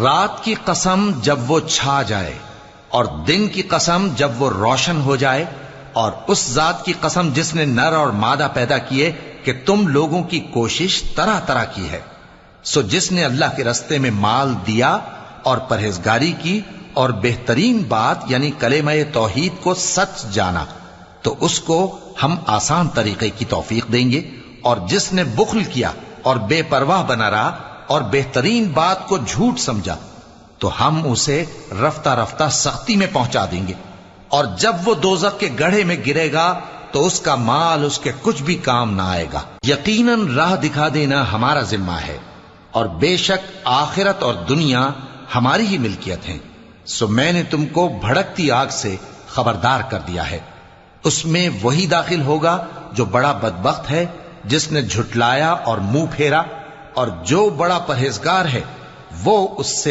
رات کی قسم جب وہ چھا جائے اور دن کی قسم جب وہ روشن ہو جائے، اور اس ذات کی قسم جس نے نر اور مادہ پیدا کیے کہ تم لوگوں کی کوشش طرح طرح کی ہے۔ سو جس نے اللہ کے رستے میں مال دیا اور پرہیزگاری کی اور بہترین بات یعنی کلمہ توحید کو سچ جانا، تو اس کو ہم آسان طریقے کی توفیق دیں گے، اور جس نے بخل کیا اور بے پرواہ بنا رہا اور بہترین بات کو جھوٹ سمجھا، تو ہم اسے رفتہ رفتہ سختی میں پہنچا دیں گے، اور جب وہ دوزخ کے گڑھے میں گرے گا تو اس کا مال اس کے کچھ بھی کام نہ آئے گا۔ یقیناً راہ دکھا دینا ہمارا ذمہ ہے، اور بے شک آخرت اور دنیا ہماری ہی ملکیت ہیں۔ سو میں نے تم کو بھڑکتی آگ سے خبردار کر دیا ہے، اس میں وہی داخل ہوگا جو بڑا بدبخت ہے، جس نے جھٹلایا اور منہ پھیرا، اور جو بڑا پرہیزگار ہے وہ اس سے